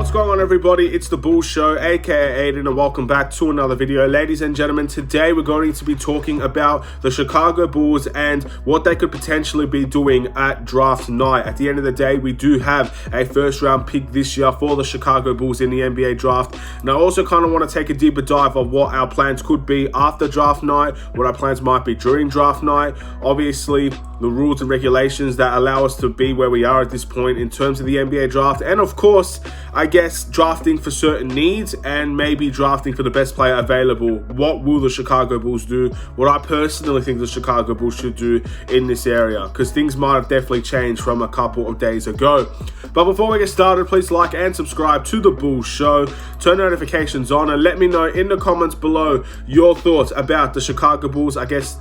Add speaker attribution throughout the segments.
Speaker 1: What's going on, everybody? It's the Bulls Show, aka Aiden, and welcome back to another video. Ladies and gentlemen, today we're going to be talking about the Chicago Bulls and what they could potentially be doing at draft night. At the end of the day, we do have a first round pick this year for the Chicago Bulls in the NBA draft. And I also kind of want to take a deeper dive of what our plans could be after draft night, what our plans might be during draft night. Obviously, the rules and regulations that allow us to be where we are at this point in terms of the NBA draft. And of course, I guess drafting for certain needs and maybe drafting for the best player available. What will the Chicago Bulls do? What I personally think the Chicago Bulls should do in this area, because things might have definitely changed from a couple of days ago. But before we get started, please like and subscribe to the Bulls Show. Turn notifications on and let me know in the comments below your thoughts about the Chicago Bulls, I guess,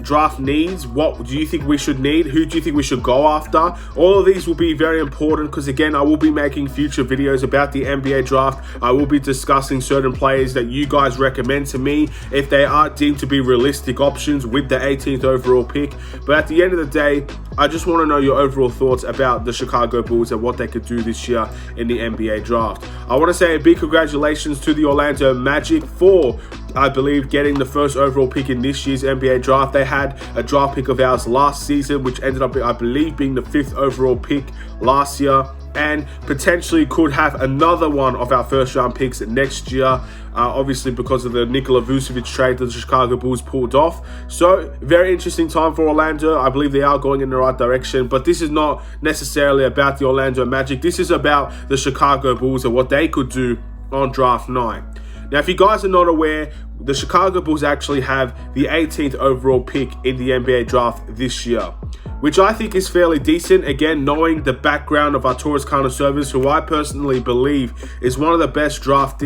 Speaker 1: draft needs. What do you think we should need? Who do you think we should go after? All of these will be very important because, again, I will be making future videos about the NBA draft. I will be discussing certain players that you guys recommend to me if they are deemed to be realistic options with the 18th overall pick. But at the end of the day, I just want to know your overall thoughts about the Chicago Bulls and what they could do this year in the NBA draft. I want to say a big congratulations to the Orlando Magic for, I believe, getting the first overall pick in this year's NBA draft. They had a draft pick of ours last season, which ended up, I believe, being the 5th overall pick last year, and potentially could have another one of our first round picks next year. Obviously, because of the Nikola Vucevic trade that the Chicago Bulls pulled off. So, very interesting time for Orlando. I believe they are going in the right direction, but this is not necessarily about the Orlando Magic. This is about the Chicago Bulls and what they could do on draft night. Now, if you guys are not aware, the Chicago Bulls actually have the 18th overall pick in the NBA draft this year, which I think is fairly decent. Again, knowing the background of Arturas Karnisovas, who I personally believe is one of the best draft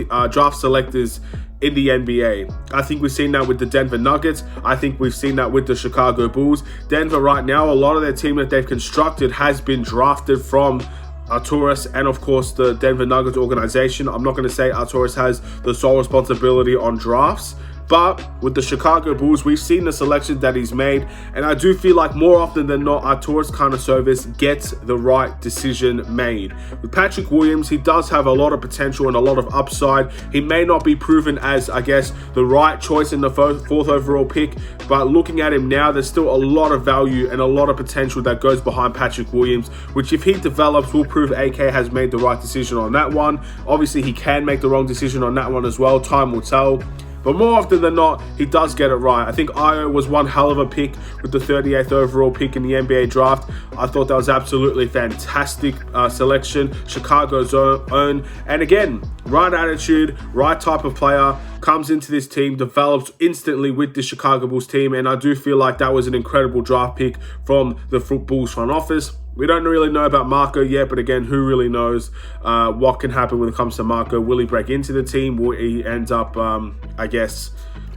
Speaker 1: selectors in the NBA. I think we've seen that with the Denver Nuggets. I think we've seen that with the Chicago Bulls. Denver right now, a lot of their team that they've constructed has been drafted from Arturas and, of course, the Denver Nuggets organization. I'm not going to say Arturas has the sole responsibility on drafts, but with the Chicago Bulls, we've seen the selections that he's made, and I do feel like more often than not, Arturas Karnisovas gets the right decision made. With Patrick Williams, he does have a lot of potential and a lot of upside. He may not be proven as, I guess, the right choice in the 4th overall pick, but looking at him now, there's still a lot of value and a lot of potential that goes behind Patrick Williams, which if he develops will prove AK has made the right decision on that one. Obviously, he can make the wrong decision on that one as well. Time will tell. But more often than not, he does get it right. I think Ayo was one hell of a pick with the 38th overall pick in the NBA draft. I thought that was absolutely fantastic selection. Chicago's own. And again, right attitude, right type of player, comes into this team, develops instantly with the Chicago Bulls team. And I do feel like that was an incredible draft pick from the Bulls front office. We don't really know about Marco yet, but again, who really knows what can happen when it comes to Marco? Will he break into the team? Will he end up, I guess,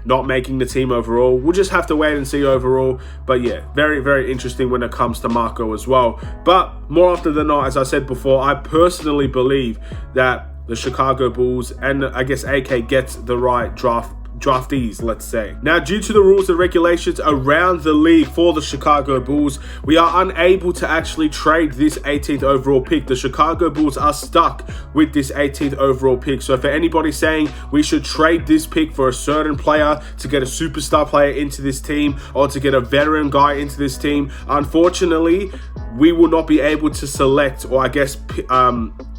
Speaker 1: not making the team overall? We'll just have to wait and see overall. But yeah, very, very interesting when it comes to Marco as well. But more often than not, as I said before, I personally believe that the Chicago Bulls and I guess AK gets the right draftees, let's say. Now, due to the rules and regulations around the league for the Chicago Bulls, we are unable to actually trade this 18th overall pick. The Chicago Bulls are stuck with this 18th overall pick. So for anybody saying we should trade this pick for a certain player to get a superstar player into this team or to get a veteran guy into this team, unfortunately, we will not be able to select or I guess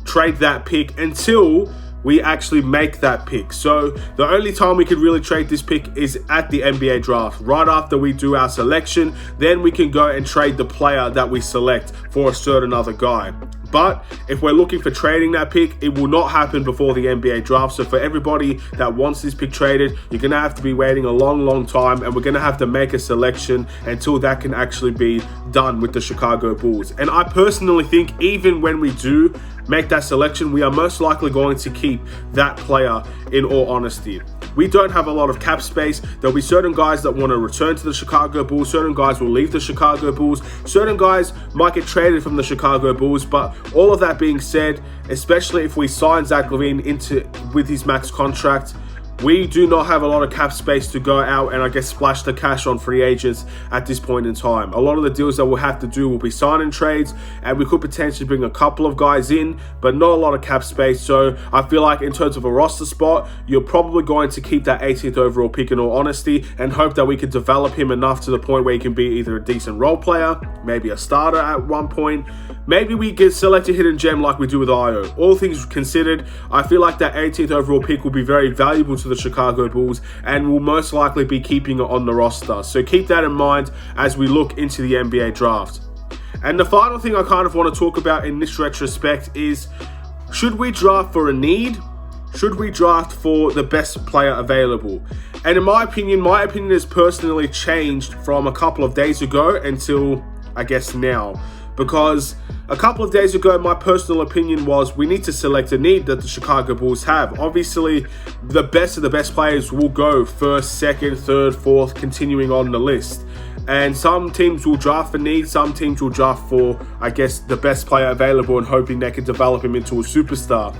Speaker 1: trade that pick until we actually make that pick. So the only time we can really trade this pick is at the NBA draft. Right after we do our selection, then we can go and trade the player that we select for a certain other guy. But if we're looking for trading that pick, it will not happen before the NBA draft. So for everybody that wants this pick traded, you're going to have to be waiting a long, long time. And we're going to have to make a selection until that can actually be done with the Chicago Bulls. And I personally think even when we do make that selection, we are most likely going to keep that player, in all honesty. We don't have a lot of cap space. There'll be certain guys that want to return to the Chicago Bulls. Certain guys will leave the Chicago Bulls. Certain guys might get traded from the Chicago Bulls. But all of that being said, especially if we sign Zach LaVine with his max contract, we do not have a lot of cap space to go out and I guess splash the cash on free agents at this point in time. A lot of the deals that we'll have to do will be signing trades, and we could potentially bring a couple of guys in, but not a lot of cap space. So I feel like in terms of a roster spot, you're probably going to keep that 18th overall pick in all honesty, and hope that we can develop him enough to the point where he can be either a decent role player, maybe a starter at one point. Maybe we get select a hidden gem like we do with Ayo. All things considered, I feel like that 18th overall pick will be very valuable to the Chicago Bulls and will most likely be keeping it on the roster. So keep that in mind as we look into the NBA draft. And the final thing I kind of want to talk about in this retrospect is, should we draft for a need? Should we draft for the best player available? And in my opinion has personally changed from a couple of days ago until, I guess, now. Because a couple of days ago, my personal opinion was we need to select a need that the Chicago Bulls have. Obviously, the best of the best players will go first, second, third, fourth, continuing on the list. And some teams will draft for need, some teams will draft for, I guess, the best player available and hoping they can develop him into a superstar.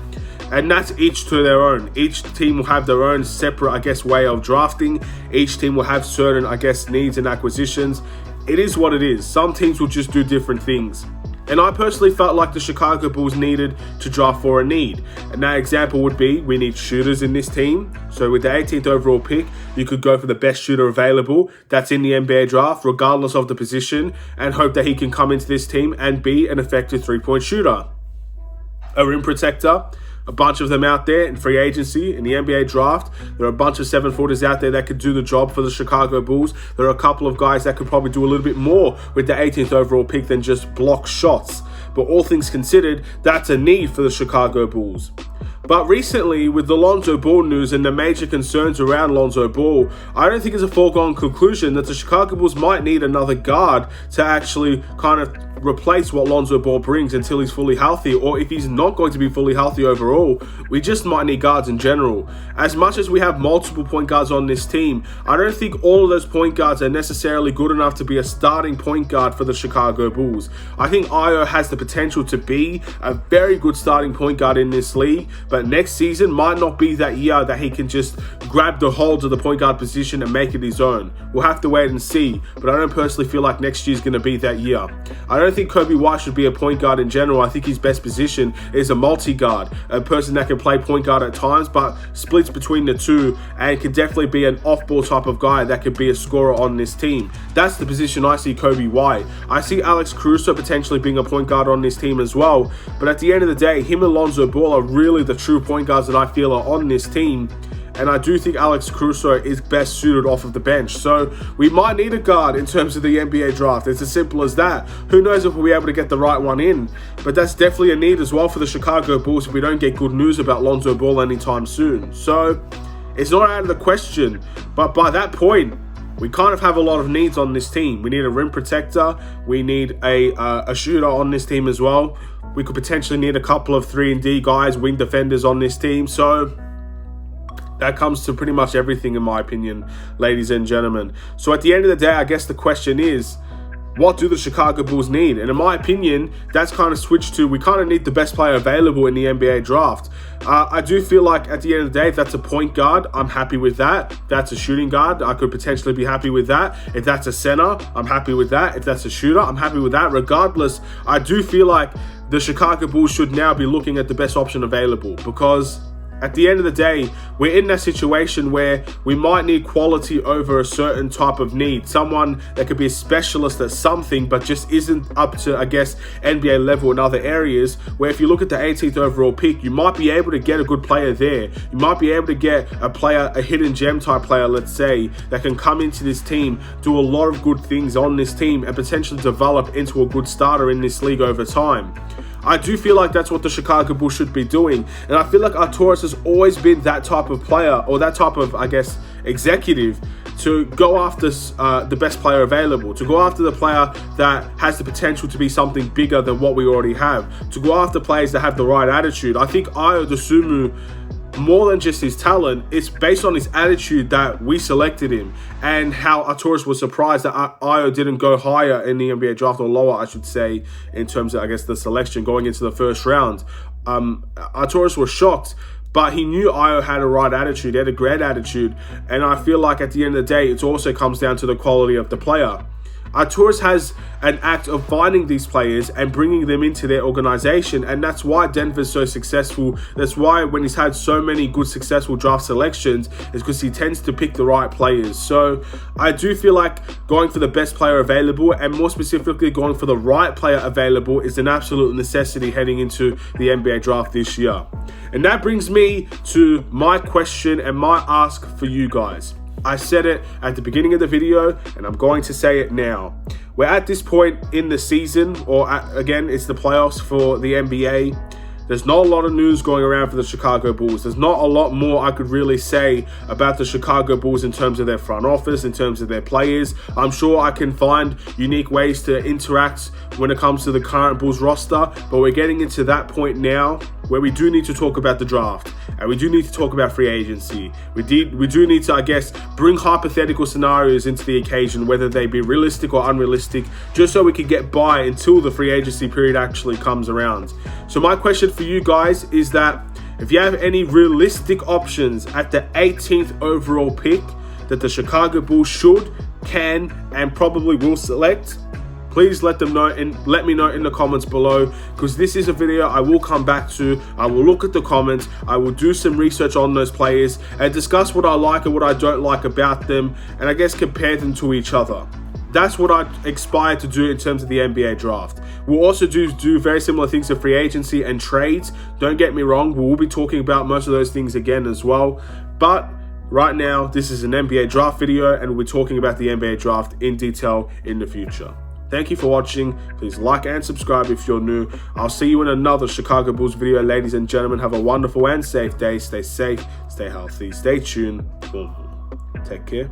Speaker 1: And that's each to their own. Each team will have their own separate, I guess, way of drafting. Each team will have certain, I guess, needs and acquisitions. It is what it is. Some teams will just do different things. And I personally felt like the Chicago Bulls needed to draft for a need. And that example would be, we need shooters in this team. So with the 18th overall pick, you could go for the best shooter available that's in the NBA draft, regardless of the position, and hope that he can come into this team and be an effective three-point shooter. A rim protector. A bunch of them out there in free agency, in the NBA draft. There are a bunch of 7-footers out there that could do the job for the Chicago Bulls. There are a couple of guys that could probably do a little bit more with the 18th overall pick than just block shots. But all things considered, that's a need for the Chicago Bulls. But recently, with the Lonzo Ball news and the major concerns around Lonzo Ball, I don't think it's a foregone conclusion that the Chicago Bulls might need another guard to actually kind of replace what Lonzo Ball brings until he's fully healthy, or if he's not going to be fully healthy overall, we just might need guards in general. As much as we have multiple point guards on this team, I don't think all of those point guards are necessarily good enough to be a starting point guard for the Chicago Bulls. I think Ayo has the potential to be a very good starting point guard in this league, but next season might not be that year that he can just grab the hold of the point guard position and make it his own. We'll have to wait and see, but I don't personally feel like next year's going to be that year. I don't think Coby White should be a point guard in general. I think his best position is a multi-guard, a person that can play point guard at times, but splits between the two and can definitely be an off-ball type of guy that could be a scorer on this team. That's the position I see Coby White. I see Alex Caruso potentially being a point guard on this team as well, but at the end of the day, him and Lonzo Ball are really the true point guards that I feel are on this team. And I do think Alex Caruso is best suited off of the bench. So we might need a guard in terms of the NBA draft. It's as simple as that. Who knows if we'll be able to get the right one in. But that's definitely a need as well for the Chicago Bulls if we don't get good news about Lonzo Ball anytime soon. So it's not out of the question. But by that point, we kind of have a lot of needs on this team. We need a rim protector. We need a shooter on this team as well. We could potentially need a couple of 3-and-D guys, wing defenders on this team. So that comes to pretty much everything in my opinion, ladies and gentlemen. So at the end of the day, I guess the question is, what do the Chicago Bulls need? And in my opinion, that's kind of switched to, we kind of need the best player available in the NBA draft. I do feel like at the end of the day, if that's a point guard, I'm happy with that. If that's a shooting guard, I could potentially be happy with that. If that's a center, I'm happy with that. If that's a shooter, I'm happy with that. Regardless, I do feel like the Chicago Bulls should now be looking at the best option available, because at the end of the day, we're in that situation where we might need quality over a certain type of need. Someone that could be a specialist at something, but just isn't up to, I guess, NBA level in other areas, where if you look at the 18th overall pick, you might be able to get a good player there. You might be able to get a player, a hidden gem type player, let's say, that can come into this team, do a lot of good things on this team, and potentially develop into a good starter in this league over time. I do feel like that's what the Chicago Bulls should be doing. And I feel like Arturas has always been that type of player, or that type of, I guess, executive, to go after the best player available, to go after the player that has the potential to be something bigger than what we already have, to go after players that have the right attitude. I think Ayo Dosunmu, more than just his talent, it's based on his attitude that we selected him, and how Arturas was surprised that Ayo didn't go higher in the NBA draft, or lower, I should say, in terms of, I guess, the selection going into the first round. Arturas was shocked, But he knew Ayo had a right attitude, he had a great attitude. And I feel like at the end of the day, it also comes down to the quality of the player. Arturas has an act of finding these players and bringing them into their organization, and that's why Denver's so successful. That's why when he's had so many good successful draft selections, is because he tends to pick the right players. So I do feel like going for the best player available, and more specifically going for the right player available, is an absolute necessity heading into the NBA draft this year. And that brings me to my question and my ask for you guys. I said it at the beginning of the video, and I'm going to say it now. We're at this point in the season, again, it's the playoffs for the NBA. There's not a lot of news going around for the Chicago Bulls. There's not a lot more I could really say about the Chicago Bulls in terms of their front office, in terms of their players. I'm sure I can find unique ways to interact when it comes to the current Bulls roster, but we're getting into that point now where we do need to talk about the draft, and we do need to talk about free agency. We do need to, I guess, bring hypothetical scenarios into the occasion, whether they be realistic or unrealistic, just so we can get by until the free agency period actually comes around. So my question for you guys is that if you have any realistic options at the 18th overall pick that the Chicago Bulls should, can, and probably will select, please let them know and let me know in the comments below, because this is a video I will come back to. I will look at the comments, I will do some research on those players and discuss what I like and what I don't like about them, and I guess compare them to each other. That's what I aspire to do in terms of the NBA draft. We'll also do very similar things to free agency and trades. Don't get me wrong, we will be talking about most of those things again as well. But right now, this is an NBA draft video, and we're talking about the NBA draft in detail in the future. Thank you for watching. Please like and subscribe if you're new. I'll see you in another Chicago Bulls video, ladies and gentlemen. Have a wonderful and safe day. Stay safe, stay healthy, stay tuned. Take care.